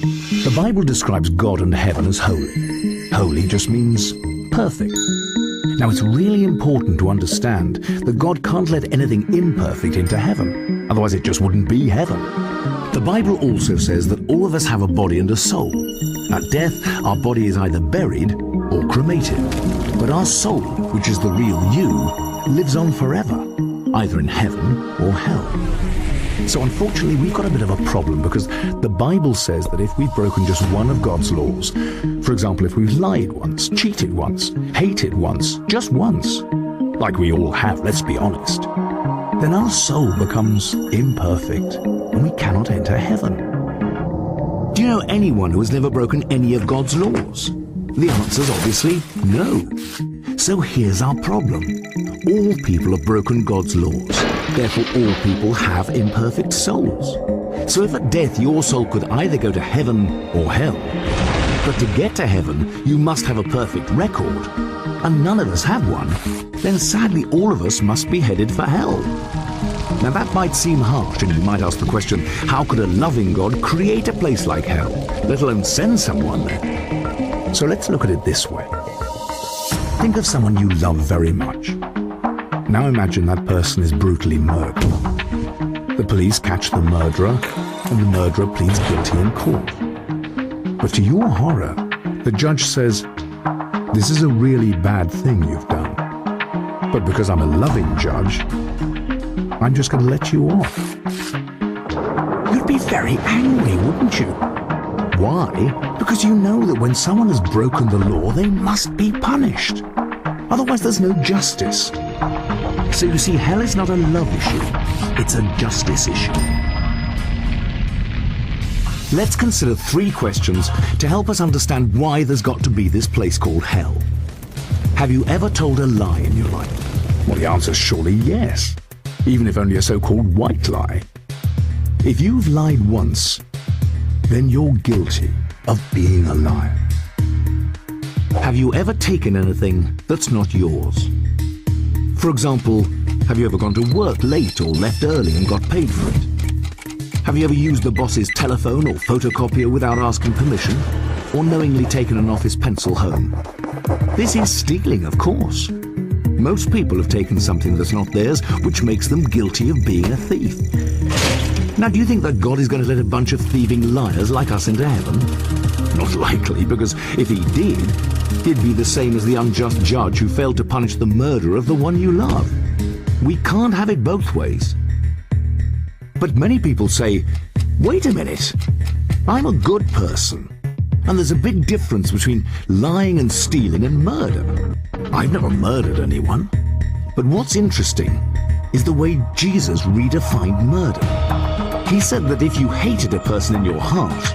The Bible describes God and heaven as holy. Holy just means perfect. Now, it's really important to understand that God can't let anything imperfect into heaven. Otherwise, it just wouldn't be heaven. The Bible also says that all of us have a body and a soul. At death, our body is either buried or cremated. But our soul, which is the real you, lives on forever, either in heaven or hell. So unfortunately, we've got a bit of a problem because the Bible says that if we've broken just one of God's laws, for example, if we've lied once, cheated once, hated once, just once, like we all have, let's be honest, then our soul becomes imperfect and we cannot enter heaven. Do you know anyone who has never broken any of God's laws? The answer is obviously no. So here's our problem. All people have broken God's laws. Therefore, all people have imperfect souls. So if at death your soul could either go to heaven or hell, but to get to heaven you must have a perfect record, and none of us have one, then sadly all of us must be headed for hell. Now that might seem harsh, and you might ask the question, how could a loving God create a place like hell, let alone send someone there? So let's look at it this way. Think of someone you love very much. Now imagine that person is brutally murdered. The police catch the murderer, and the murderer pleads guilty in court. But to your horror, the judge says, "This is a really bad thing you've done. But because I'm a loving judge, I'm just going to let you off." You'd be very angry, wouldn't you? Why? Because you know that when someone has broken the law, they must be punished. Otherwise, there's no justice. So you see, hell is not a love issue, it's a justice issue. Let's consider 3 questions to help us understand why there's got to be this place called hell. Have you ever told a lie in your life? Well, the answer is surely yes, even if only a so-called white lie. If you've lied once, then you're guilty of being a liar. Have you ever taken anything that's not yours? For example, have you ever gone to work late or left early and got paid for it? Have you ever used the boss's telephone or photocopier without asking permission? Or knowingly taken an office pencil home? This is stealing, of course. Most people have taken something that's not theirs, which makes them guilty of being a thief. Now, do you think that God is going to let a bunch of thieving liars like us into heaven? Not likely, because if he did, he'd be the same as the unjust judge who failed to punish the murder of the one you love. We can't have it both ways. But many people say, wait a minute, I'm a good person, and there's a big difference between lying and stealing and murder. I've never murdered anyone. But what's interesting is the way Jesus redefined murder. He said that if you hated a person in your heart,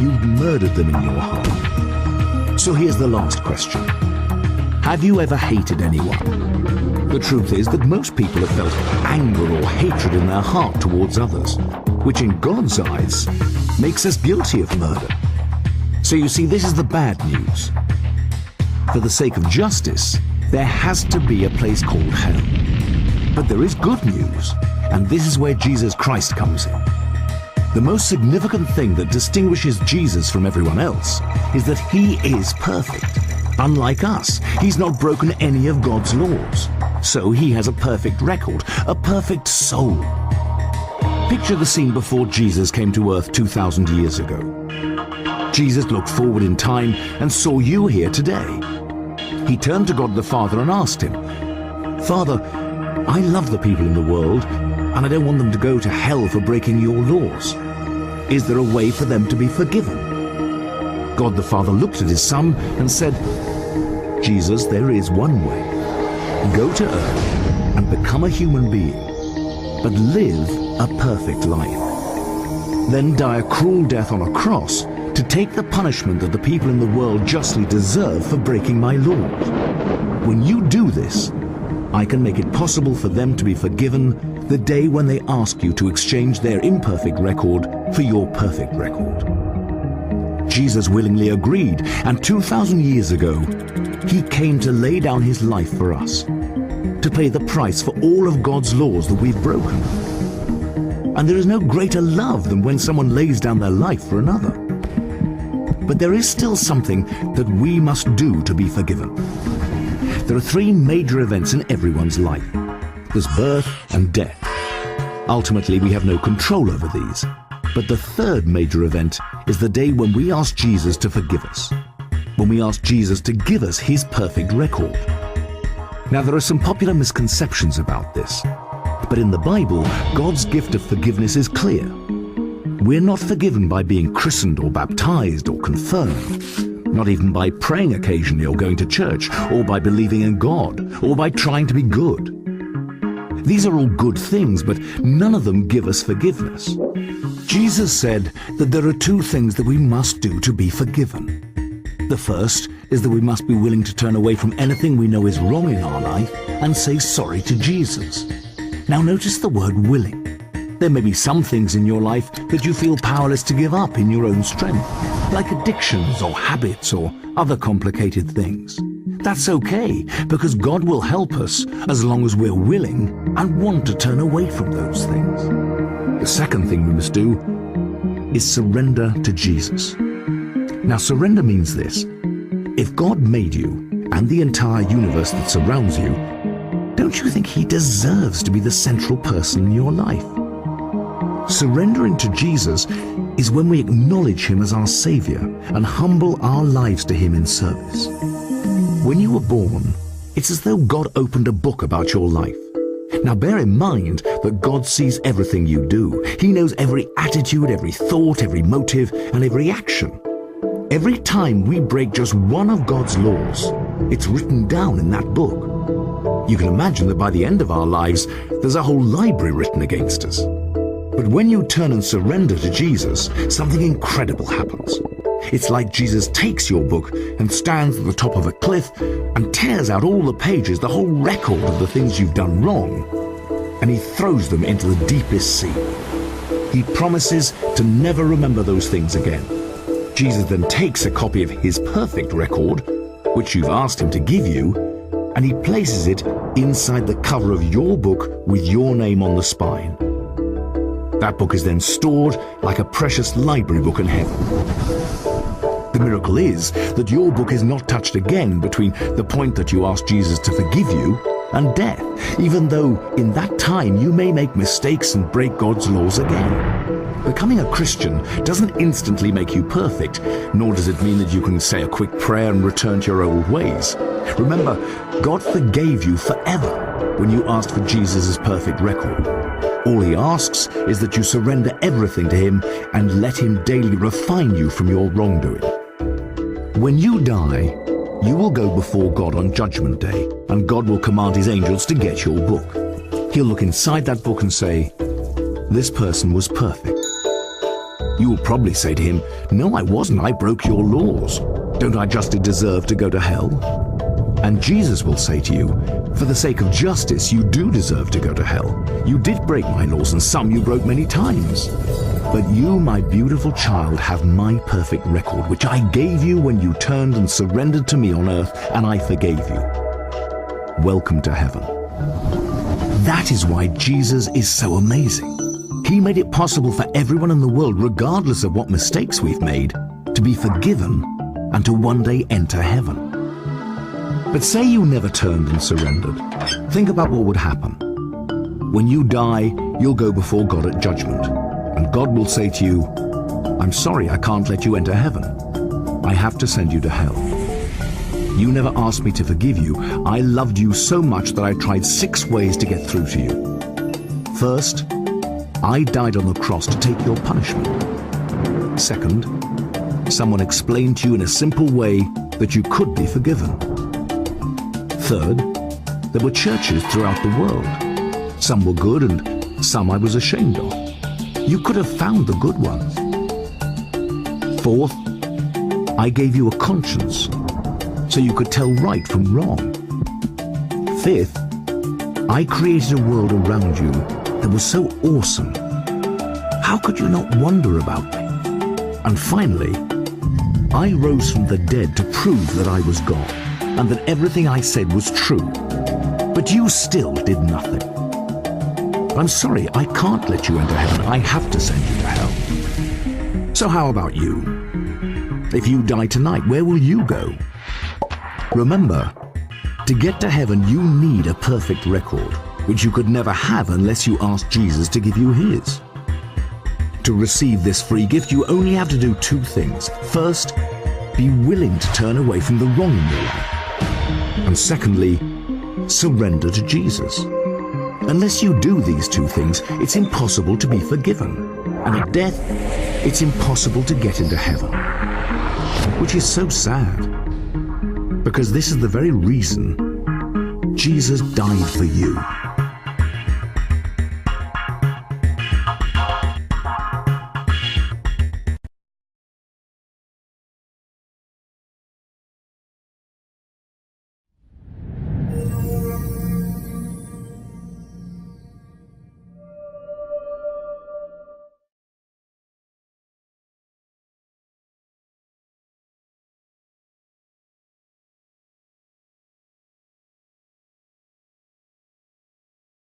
you've murdered them in your heart. So here's the last question. Have you ever hated anyone? The truth is that most people have felt anger or hatred in their heart towards others, which in God's eyes makes us guilty of murder. So you see, this is the bad news. For the sake of justice, there has to be a place called hell. But there is good news, and this is where Jesus Christ comes in. The most significant thing that distinguishes Jesus from everyone else is that he is perfect. Unlike us, he's not broken any of God's laws. So he has a perfect record, a perfect soul. Picture the scene before Jesus came to earth 2,000 years ago. Jesus looked forward in time and saw you here today. He turned to God the Father and asked him, "Father, I love the people in the world, and I don't want them to go to hell for breaking your laws. Is there a way for them to be forgiven?" God the Father looked at his Son and said, "Jesus, there is one way. Go to earth and become a human being, but live a perfect life. Then die a cruel death on a cross to take the punishment that the people in the world justly deserve for breaking my laws. When you do this, I can make it possible for them to be forgiven the day when they ask you to exchange their imperfect record for your perfect record." Jesus willingly agreed, and 2,000 years ago, he came to lay down his life for us, to pay the price for all of God's laws that we've broken. And there is no greater love than when someone lays down their life for another. But there is still something that we must do to be forgiven. There are three major events in everyone's life. There's birth and death. Ultimately, we have no control over these. But the third major event is the day when we ask Jesus to forgive us, when we ask Jesus to give us his perfect record. Now, there are some popular misconceptions about this, but in the Bible, God's gift of forgiveness is clear. We're not forgiven by being christened or baptized or confirmed, not even by praying occasionally or going to church, or by believing in God, or by trying to be good. These are all good things, but none of them give us forgiveness. Jesus said that there are two things that we must do to be forgiven. The first is that we must be willing to turn away from anything we know is wrong in our life and say sorry to Jesus. Now notice the word willing. There may be some things in your life that you feel powerless to give up in your own strength, like addictions or habits or other complicated things. That's okay, because God will help us as long as we're willing and want to turn away from those things. The second thing we must do is surrender to Jesus. Now, surrender means this. If God made you and the entire universe that surrounds you, don't you think he deserves to be the central person in your life? Surrendering to Jesus is when we acknowledge him as our Savior and humble our lives to him in service. When you were born, it's as though God opened a book about your life. Now bear in mind that God sees everything you do. He knows every attitude, every thought, every motive, and every action. Every time we break just one of God's laws, it's written down in that book. You can imagine that by the end of our lives, there's a whole library written against us. But when you turn and surrender to Jesus, something incredible happens. It's like Jesus takes your book and stands at the top of a cliff and tears out all the pages, the whole record of the things you've done wrong, and he throws them into the deepest sea. He promises to never remember those things again. Jesus then takes a copy of his perfect record, which you've asked him to give you, and he places it inside the cover of your book with your name on the spine. That book is then stored like a precious library book in heaven. The miracle is that your book is not touched again between the point that you ask Jesus to forgive you and death, even though in that time you may make mistakes and break God's laws again. Becoming a Christian doesn't instantly make you perfect, nor does it mean that you can say a quick prayer and return to your old ways. Remember, God forgave you forever when you asked for Jesus' perfect record. All he asks is that you surrender everything to him and let him daily refine you from your wrongdoing. When you die, you will go before God on Judgment Day, and God will command his angels to get your book. He'll look inside that book and say, "This person was perfect." You will probably say to him, "No, I wasn't. I broke your laws. Don't I justly deserve to go to hell?" And Jesus will say to you, "For the sake of justice, you do deserve to go to hell. You did break my laws, and some you broke many times. But you, my beautiful child, have my perfect record, which I gave you when you turned and surrendered to me on earth, and I forgave you. Welcome to heaven." That is why Jesus is so amazing. He made it possible for everyone in the world, regardless of what mistakes we've made, to be forgiven and to one day enter heaven. But say you never turned and surrendered. Think about what would happen. When you die, you'll go before God at judgment, and God will say to you, "I'm sorry, I can't let you enter heaven. I have to send you to hell. You never asked me to forgive you. I loved you so much that I tried 6 ways to get through to you. First, I died on the cross to take your punishment. Second, someone explained to you in a simple way that you could be forgiven. Third, there were churches throughout the world. Some were good and some I was ashamed of. You could have found the good ones. Fourth, I gave you a conscience so you could tell right from wrong. Fifth, I created a world around you that was so awesome. How could you not wonder about me? And finally, I rose from the dead to prove that I was God and that everything I said was true. But you still did nothing. I'm sorry, I can't let you enter heaven. I have to send you to hell. So how about you? If you die tonight, where will you go? Remember, to get to heaven, you need a perfect record, which you could never have unless you ask Jesus to give you his. To receive this free gift, you only have to do two things. First, be willing to turn away from the wrong in your life. And secondly, surrender to Jesus. Unless you do these two things, it's impossible to be forgiven. And at death, it's impossible to get into heaven. Which is so sad, because this is the very reason Jesus died for you.